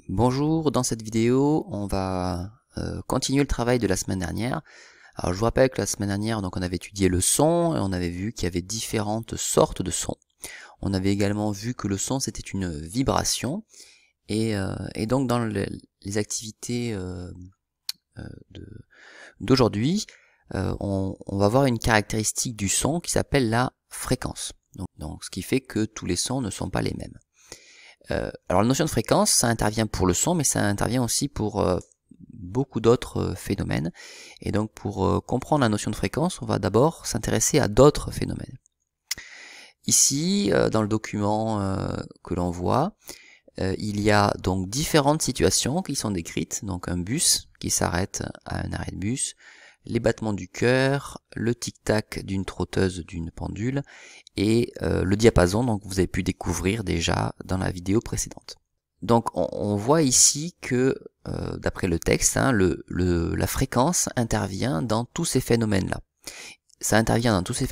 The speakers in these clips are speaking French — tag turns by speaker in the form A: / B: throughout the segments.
A: Bonjour, dans cette vidéo, on va continuer le travail de la semaine dernière. Alors je vous rappelle que la semaine dernière, donc on avait étudié le son et on avait vu qu'il y avait différentes sortes de sons. On avait également vu que le son c'était une vibration et donc dans les activités d'aujourd'hui, on va voir une caractéristique du son qui s'appelle la fréquence. Donc ce qui fait que tous les sons ne sont pas les mêmes. Alors la notion de fréquence, ça intervient pour le son, mais ça intervient aussi pour beaucoup d'autres phénomènes. Et donc pour comprendre la notion de fréquence, on va d'abord s'intéresser à d'autres phénomènes. Ici, dans le document que l'on voit, il y a donc différentes situations qui sont décrites. Donc un bus qui s'arrête à un arrêt de bus, les battements du cœur, le tic-tac d'une trotteuse d'une pendule, et le diapason, donc vous avez pu découvrir déjà dans la vidéo précédente. Donc on voit ici que, d'après le texte, la fréquence intervient dans tous ces phénomènes-là. Ça intervient dans tous ces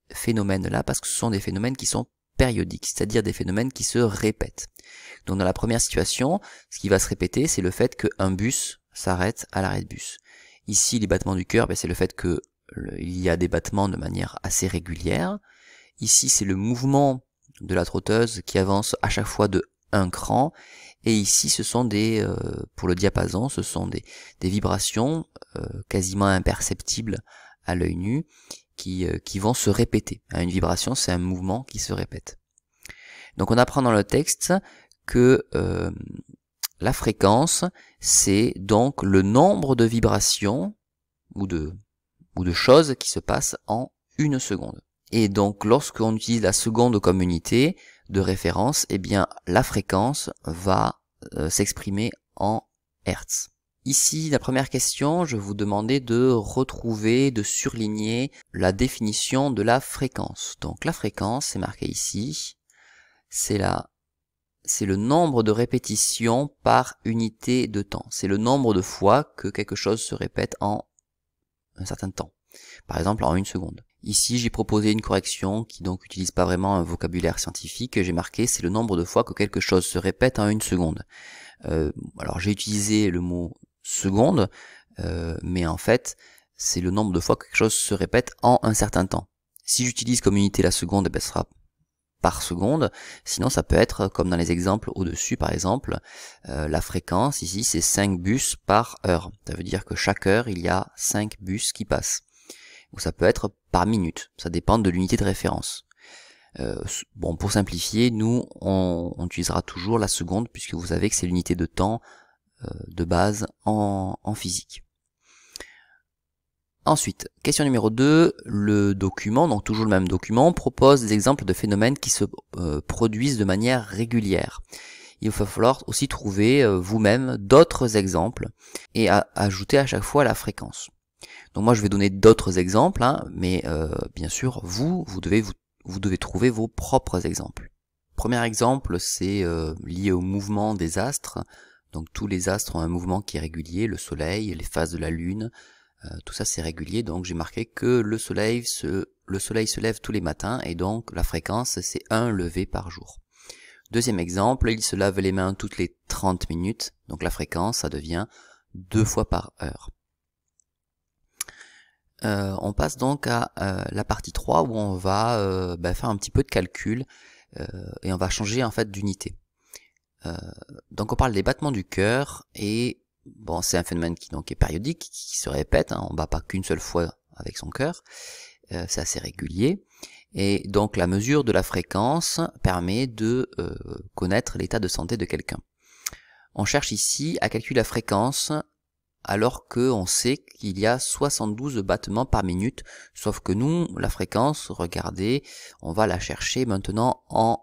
A: phénomènes-là parce que ce sont des phénomènes qui sont périodiques, c'est-à-dire des phénomènes qui se répètent. Donc dans la première situation, ce qui va se répéter, c'est le fait qu'un bus s'arrête à l'arrêt de bus. Ici, les battements du cœur, c'est le fait qu'il y a des battements de manière assez régulière. Ici, c'est le mouvement de la trotteuse qui avance à chaque fois de un cran. Et ici, ce sont pour le diapason, ce sont des vibrations quasiment imperceptibles à l'œil nu qui vont se répéter. Une vibration, c'est un mouvement qui se répète. Donc on apprend dans le texte que la fréquence, c'est donc le nombre de vibrations ou de choses qui se passent en une seconde. Et donc lorsqu'on utilise la seconde comme unité de référence, eh bien la fréquence va s'exprimer en Hertz. Ici, la première question, je vous demandais de retrouver, de surligner la définition de la fréquence. Donc la fréquence, c'est marqué ici, c'est le nombre de répétitions par unité de temps. C'est le nombre de fois que quelque chose se répète en un certain temps. Par exemple, en une seconde. Ici, j'ai proposé une correction qui donc utilise pas vraiment un vocabulaire scientifique. J'ai marqué, c'est le nombre de fois que quelque chose se répète en une seconde. Alors, j'ai utilisé le mot seconde, mais en fait, c'est le nombre de fois que quelque chose se répète en un certain temps. Si j'utilise comme unité la seconde, ce sera par seconde. Sinon, ça peut être, comme dans les exemples au-dessus, par exemple, la fréquence, ici, c'est 5 bus par heure. Ça veut dire que chaque heure, il y a 5 bus qui passent. Ou ça peut être par minute. Ça dépend de l'unité de référence. Bon, pour simplifier, nous, on utilisera toujours la seconde, puisque vous savez que c'est l'unité de temps de base en physique. Ensuite, question numéro 2, le document, donc toujours le même document, propose des exemples de phénomènes qui se produisent de manière régulière. Il va falloir aussi trouver vous-même d'autres exemples et ajouter à chaque fois la fréquence. Donc moi je vais donner d'autres exemples, mais bien sûr vous devez trouver vos propres exemples. Premier exemple, c'est lié au mouvement des astres. Donc tous les astres ont un mouvement qui est régulier, le soleil, les phases de la lune, tout ça c'est régulier, donc j'ai marqué que le soleil se lève tous les matins, et donc la fréquence c'est un lever par jour. Deuxième exemple, il se lave les mains toutes les 30 minutes, donc la fréquence ça devient 2 fois par heure. On passe donc à la partie 3 où on va faire un petit peu de calcul et on va changer en fait d'unité. Donc on parle des battements du cœur et bon, c'est un phénomène qui donc est périodique, qui se répète, on bat pas qu'une seule fois avec son cœur, c'est assez régulier, et donc la mesure de la fréquence permet de connaître l'état de santé de quelqu'un. On cherche ici à calculer la fréquence alors qu'on sait qu'il y a 72 battements par minute, sauf que nous, la fréquence, regardez, on va la chercher maintenant en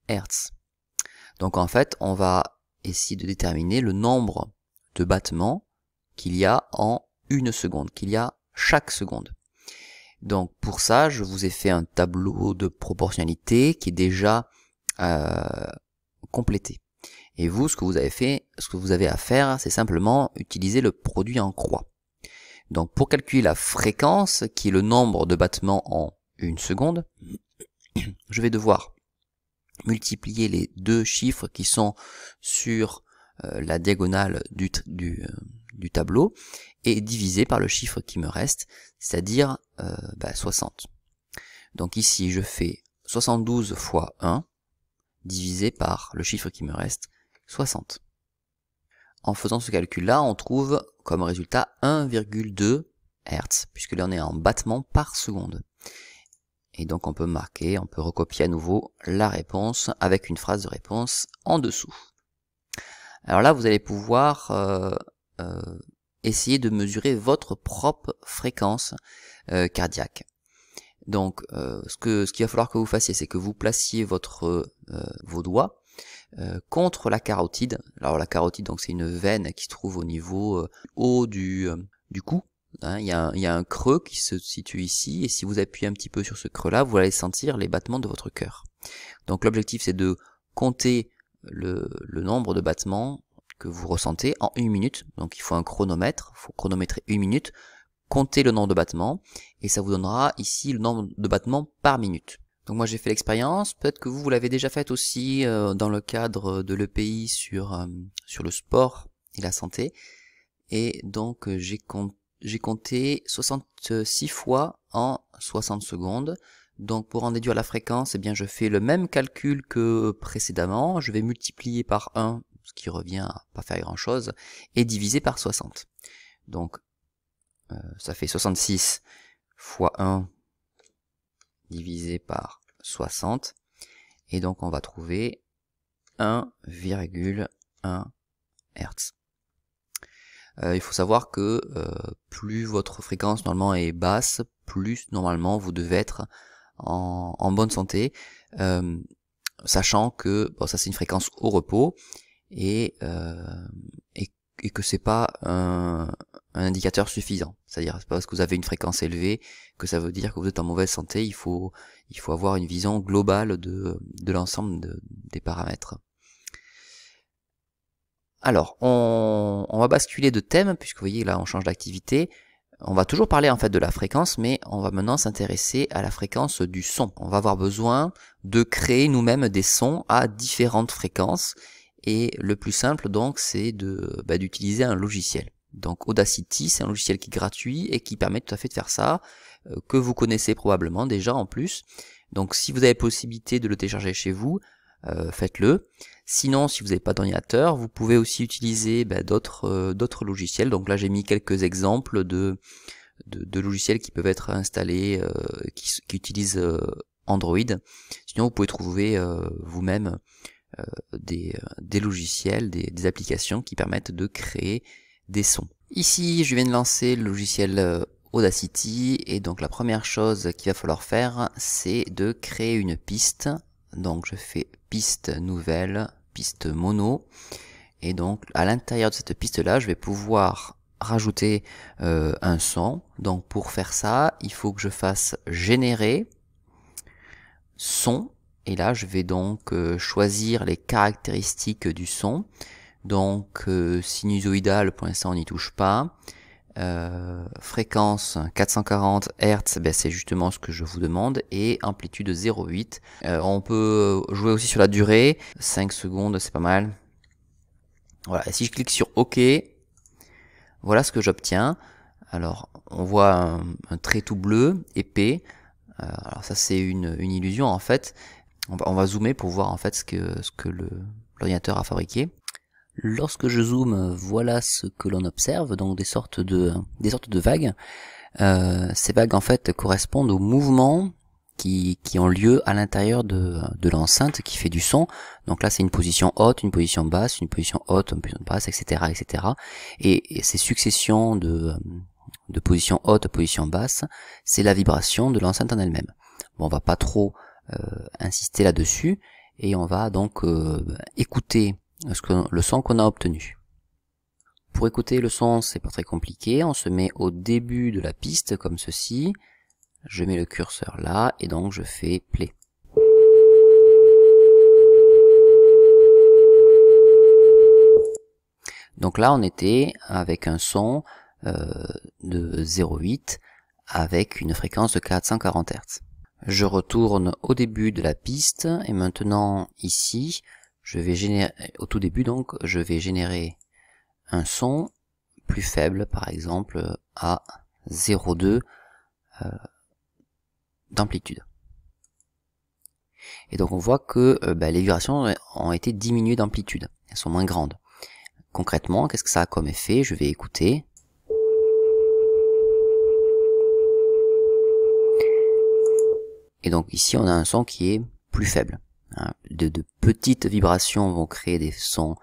A: Hertz. Donc en fait, on va essayer de déterminer le nombre de battements qu'il y a en une seconde, qu'il y a chaque seconde. Donc pour ça, je vous ai fait un tableau de proportionnalité qui est déjà complété. Et vous, ce que vous avez à faire, c'est simplement utiliser le produit en croix. Donc pour calculer la fréquence, qui est le nombre de battements en une seconde, je vais devoir multiplier les deux chiffres qui sont sur la diagonale du tableau et diviser par le chiffre qui me reste, c'est-à-dire 60. Donc ici je fais 72 fois 1 divisé par le chiffre qui me reste, 60. En faisant ce calcul-là, on trouve comme résultat 1,2 Hz, puisque là on est en battements par seconde. Et donc on peut marquer, on peut recopier à nouveau la réponse avec une phrase de réponse en dessous. Alors là, vous allez pouvoir essayer de mesurer votre propre fréquence cardiaque. Donc ce qu'il va falloir que vous fassiez, c'est que vous placiez vos doigts contre la carotide. Alors la carotide, donc c'est une veine qui se trouve au niveau haut du cou. Hein, il y a un creux qui se situe ici, et si vous appuyez un petit peu sur ce creux-là, vous allez sentir les battements de votre cœur. Donc l'objectif, c'est de compter le nombre de battements que vous ressentez en 1 minute. Donc il faut un chronomètre, il faut chronométrer 1 minute, compter le nombre de battements, et ça vous donnera ici le nombre de battements par minute. Donc moi j'ai fait l'expérience, peut-être que vous l'avez déjà faite aussi dans le cadre de l'EPI sur le sport et la santé, et donc j'ai compté 66 fois en 60 secondes. Donc pour en déduire la fréquence, eh bien je fais le même calcul que précédemment, je vais multiplier par 1, ce qui revient à pas faire grand chose, et diviser par 60. Donc ça fait 66 fois 1 divisé par 60, et donc on va trouver 1,1 Hz. Il faut savoir que plus votre fréquence normalement est basse, plus normalement vous devez être en bonne santé, sachant que bon, ça c'est une fréquence au repos, et que c'est pas un indicateur suffisant. C'est-à-dire c'est pas parce que vous avez une fréquence élevée que ça veut dire que vous êtes en mauvaise santé. Il faut avoir une vision globale de l'ensemble des paramètres. Alors, on va basculer de thème, puisque vous voyez là on change d'activité. On va toujours parler en fait de la fréquence, mais on va maintenant s'intéresser à la fréquence du son. On va avoir besoin de créer nous-mêmes des sons à différentes fréquences, et le plus simple donc c'est d'utiliser un logiciel. Donc Audacity, c'est un logiciel qui est gratuit et qui permet tout à fait de faire ça, que vous connaissez probablement déjà en plus. Donc si vous avez possibilité de le télécharger chez vous, faites-le. Sinon, si vous n'avez pas d'ordinateur, vous pouvez aussi utiliser d'autres logiciels. Donc là, j'ai mis quelques exemples de logiciels qui peuvent être installés, qui utilisent Android. Sinon, vous pouvez trouver vous-même des logiciels, des applications qui permettent de créer des sons. Ici, je viens de lancer le logiciel Audacity, et donc la première chose qu'il va falloir faire, c'est de créer une piste. Donc je fais piste nouvelle, piste mono, et donc à l'intérieur de cette piste là je vais pouvoir rajouter un son. Donc pour faire ça, il faut que je fasse générer son, et là je vais donc choisir les caractéristiques du son. Donc sinusoïdal, pour l'instant on n'y touche pas. Fréquence 440 Hz, c'est justement ce que je vous demande, et amplitude 0,8. On peut jouer aussi sur la durée, 5 secondes c'est pas mal. Voilà, et si je clique sur OK, voilà ce que j'obtiens. Alors on voit un trait tout bleu, épais. Alors ça c'est une illusion en fait. On va zoomer pour voir en fait ce que l'ordinateur a fabriqué. Lorsque je zoome, voilà ce que l'on observe, donc des sortes de vagues. Ces vagues en fait correspondent aux mouvements qui ont lieu à l'intérieur de l'enceinte qui fait du son. Donc là c'est une position haute, une position basse, une position haute, une position basse, etc., etc. Et ces successions de position haute, position basse, c'est la vibration de l'enceinte en elle-même. Bon, on va pas trop insister là-dessus, et on va donc écouter le son qu'on a obtenu. Pour écouter le son, c'est pas très compliqué, on se met au début de la piste comme ceci, je mets le curseur là, et donc je fais play. Donc là on était avec un son de 0,8 avec une fréquence de 440 Hz. Je retourne au début de la piste, et maintenant ici je vais générer, au tout début donc, je vais générer un son plus faible, par exemple à 0,2 d'amplitude. Et donc on voit que les vibrations ont été diminuées d'amplitude, elles sont moins grandes. Concrètement, qu'est-ce que ça a comme effet? Je vais écouter. Et donc ici on a un son qui est plus faible. De petites vibrations vont créer des sons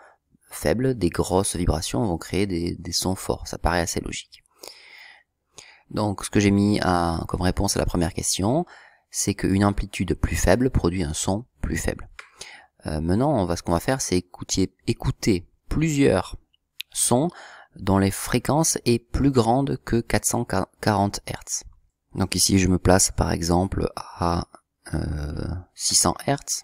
A: faibles, des grosses vibrations vont créer des sons forts. Ça paraît assez logique. Donc ce que j'ai mis comme réponse à la première question, c'est qu'une amplitude plus faible produit un son plus faible. Maintenant, ce qu'on va faire, c'est écouter plusieurs sons dont les fréquences est plus grande que 440 Hz. Donc ici, je me place par exemple à 600 Hz.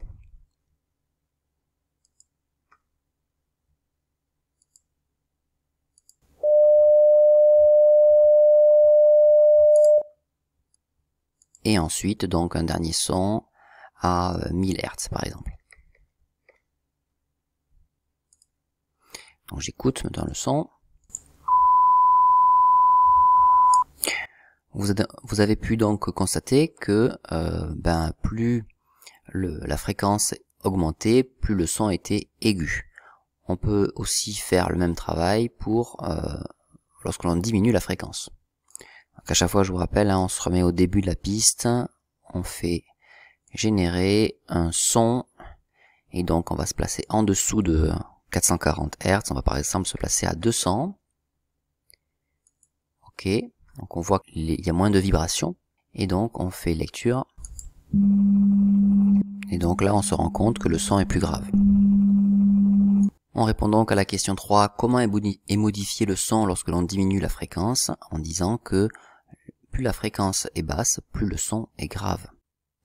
A: Et ensuite, donc, un dernier son à 1000 Hz, par exemple. Donc, j'écoute maintenant le son. Vous avez pu donc constater que plus la fréquence augmentait, plus le son était aigu. On peut aussi faire le même travail pour lorsque l'on diminue la fréquence. Donc à chaque fois, je vous rappelle, on se remet au début de la piste, on fait générer un son, et donc on va se placer en dessous de 440 Hz, on va par exemple se placer à 200. Ok, donc on voit qu'il y a moins de vibrations, et donc on fait lecture, et donc là on se rend compte que le son est plus grave. On répond donc à la question 3, comment est modifié le son lorsque l'on diminue la fréquence, en disant que plus la fréquence est basse, plus le son est grave.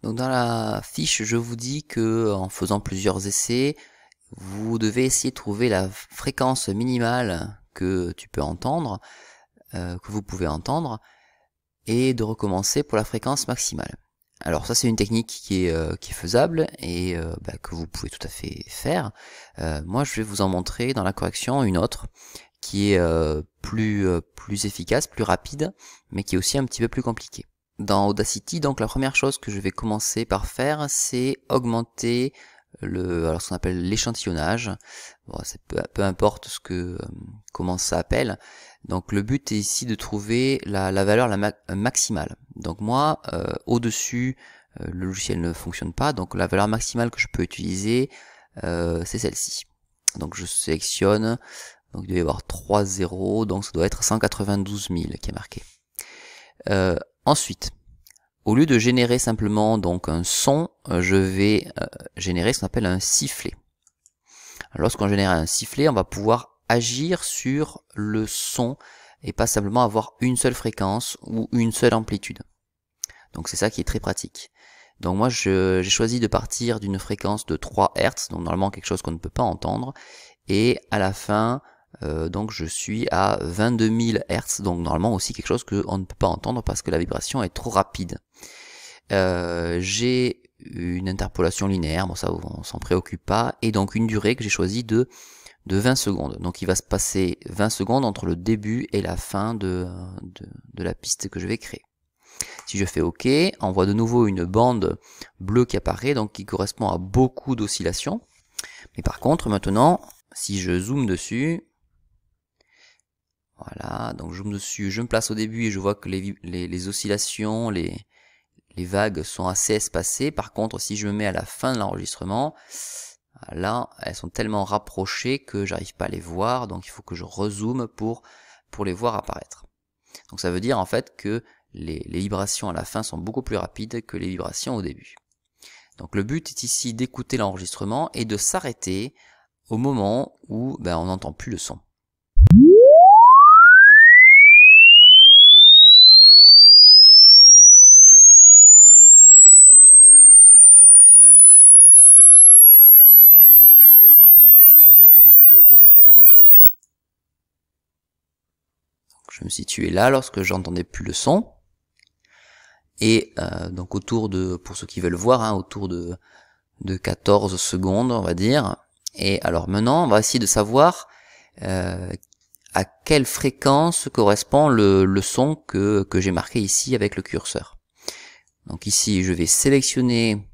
A: Donc dans la fiche, je vous dis que en faisant plusieurs essais, vous devez essayer de trouver la fréquence minimale que tu peux entendre, que vous pouvez entendre, et de recommencer pour la fréquence maximale. Alors ça c'est une technique qui est faisable et que vous pouvez tout à fait faire. Moi je vais vous en montrer dans la correction une autre qui est plus efficace, plus rapide, mais qui est aussi un petit peu plus compliquée. Dans Audacity, donc la première chose que je vais commencer par faire, c'est augmenter ce qu'on appelle l'échantillonnage. Bon, c'est peu importe comment ça s'appelle. Donc le but est ici de trouver la valeur maximale. Donc moi, au-dessus, le logiciel ne fonctionne pas, donc la valeur maximale que je peux utiliser, c'est celle-ci. Donc je sélectionne, donc il doit y avoir 3 zéros, donc ça doit être 192 000 qui est marqué. Ensuite, au lieu de générer simplement donc un son, je vais générer ce qu'on appelle un sifflet. Lorsqu'on génère un sifflet, on va pouvoir agir sur le son et pas simplement avoir une seule fréquence ou une seule amplitude. Donc c'est ça qui est très pratique. Donc moi j'ai choisi de partir d'une fréquence de 3 Hz, donc normalement quelque chose qu'on ne peut pas entendre, et à la fin donc je suis à 22 000 Hz, donc normalement aussi quelque chose qu'on ne peut pas entendre parce que la vibration est trop rapide. J'ai une interpolation linéaire, bon ça on s'en préoccupe pas, et donc une durée que j'ai choisie de 20 secondes. Donc il va se passer 20 secondes entre le début et la fin de la piste que je vais créer. Si je fais OK, on voit de nouveau une bande bleue qui apparaît, donc qui correspond à beaucoup d'oscillations. Mais par contre maintenant, si je zoome dessus, voilà, donc je zoome dessus, je me place au début et je vois que les oscillations, les vagues sont assez espacées. Par contre, si je me mets à la fin de l'enregistrement, là, elles sont tellement rapprochées que j'arrive pas à les voir, donc il faut que je rezoome pour les voir apparaître. Donc ça veut dire en fait que les vibrations à la fin sont beaucoup plus rapides que les vibrations au début. Donc le but est ici d'écouter l'enregistrement et de s'arrêter au moment où on n'entend plus le son. Je me situais là lorsque j'entendais plus le son. Et donc autour de, pour ceux qui veulent voir, autour de 14 secondes on va dire, Et alors maintenant, on va essayer de savoir à quelle fréquence correspond le son que j'ai marqué ici avec le curseur. Donc ici, je vais sélectionner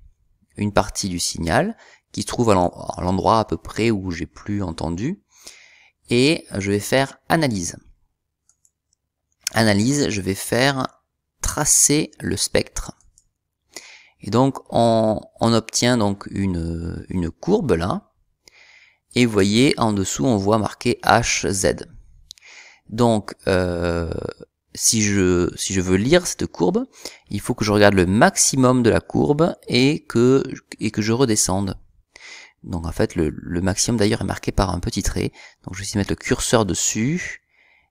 A: une partie du signal qui se trouve à l'endroit à peu près où j'ai plus entendu, et je vais faire analyse. Analyse, je vais faire tracer le spectre. Et donc on obtient donc une courbe là, et vous voyez en dessous on voit marqué HZ. Donc si je veux lire cette courbe, il faut que je regarde le maximum de la courbe et que je redescende. Donc en fait le maximum d'ailleurs est marqué par un petit trait. Donc je vais essayer de mettre le curseur dessus,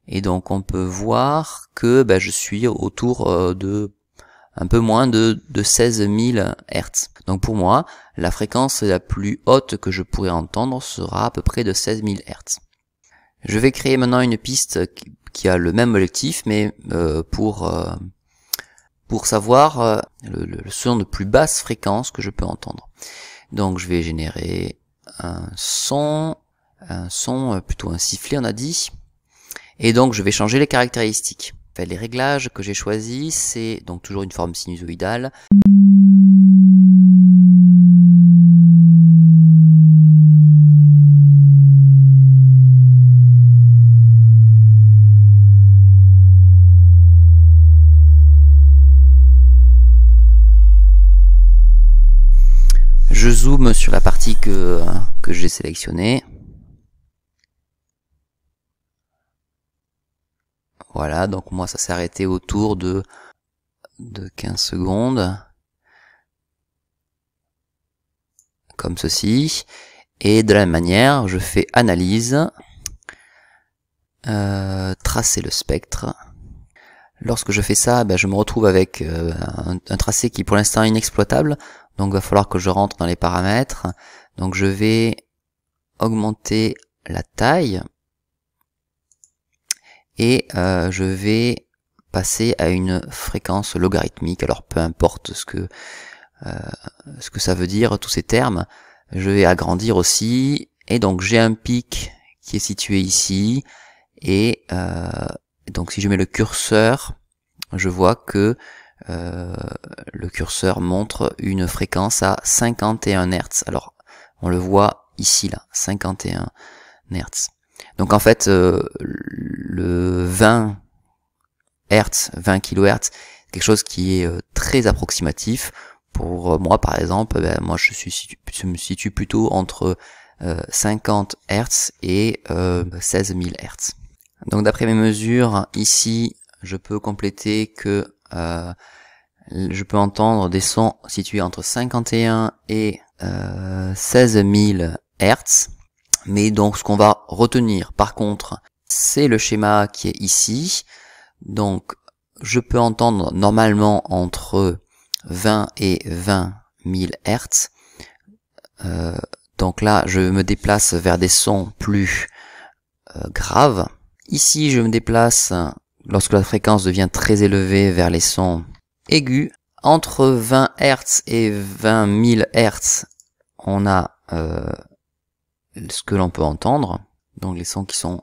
A: et donc on peut voir que je suis autour de un peu moins de 16 000 Hz. Donc pour moi, la fréquence la plus haute que je pourrais entendre sera à peu près de 16 000 Hz. Je vais créer maintenant une piste qui a le même objectif, mais pour savoir le son de plus basse fréquence que je peux entendre. Donc je vais générer un son plutôt un sifflet on a dit, et donc je vais changer les caractéristiques. Les réglages que j'ai choisis, c'est donc toujours une forme sinusoïdale. Je zoome sur la partie que j'ai sélectionnée. Voilà, donc moi ça s'est arrêté autour de 15 secondes. Comme ceci. Et de la même manière, je fais analyse, tracer le spectre. Lorsque je fais ça, je me retrouve avec un tracé qui est pour l'instant inexploitable. Donc il va falloir que je rentre dans les paramètres. Donc je vais augmenter la taille. Et je vais passer à une fréquence logarithmique. Alors peu importe ce que ça veut dire, tous ces termes. Je vais agrandir aussi. Et donc j'ai un pic qui est situé ici. Et donc si je mets le curseur, je vois que le curseur montre une fréquence à 51 Hz. Alors on le voit ici là, 51 Hz. Donc en fait le 20 Hz, 20 kHz, c'est quelque chose qui est très approximatif. Pour moi par exemple, moi je me situe plutôt entre 50 Hz et 16 000 Hz. Donc d'après mes mesures, ici je peux compléter que je peux entendre des sons situés entre 51 et 16 000 Hz. Mais donc ce qu'on va retenir par contre, c'est le schéma qui est ici. Donc je peux entendre normalement entre 20 et 20 000 Hz. Donc là je me déplace vers des sons plus graves. Ici je me déplace lorsque la fréquence devient très élevée vers les sons aigus. Entre 20 Hz et 20 000 Hz, on a ce que l'on peut entendre, donc les sons qui sont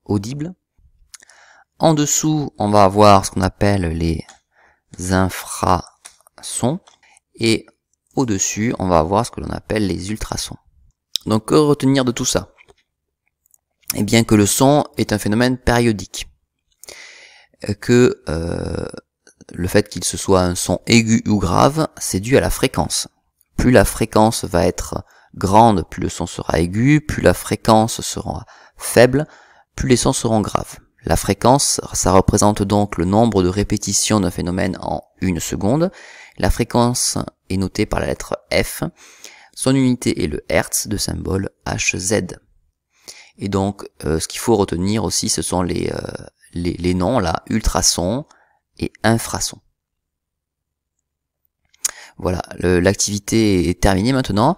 A: audibles. En dessous, on va avoir ce qu'on appelle les infrasons, et au-dessus, on va avoir ce que l'on appelle les ultrasons. Donc que retenir de tout ça? Eh bien que le son est un phénomène périodique, que le fait qu'il se soit un son aigu ou grave, c'est dû à la fréquence. Plus la fréquence va être grande, plus le son sera aigu, plus la fréquence sera faible, plus les sons seront graves. La fréquence, ça représente donc le nombre de répétitions d'un phénomène en une seconde. La fréquence est notée par la lettre F. Son unité est le Hertz, de symbole Hz. Et donc, ce qu'il faut retenir aussi, ce sont les noms là, ultrasons et infrasons. Voilà, l'activité est terminée maintenant.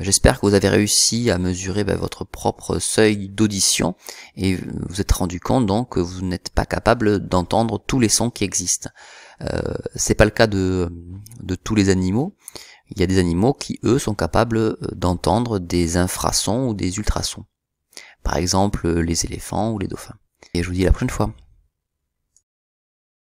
A: J'espère que vous avez réussi à mesurer votre propre seuil d'audition et vous vous êtes rendu compte donc que vous n'êtes pas capable d'entendre tous les sons qui existent. C'est pas le cas de tous les animaux. il y a des animaux qui, eux, sont capables d'entendre des infrasons ou des ultrasons. Par exemple, les éléphants ou les dauphins. Et je vous dis à la prochaine fois.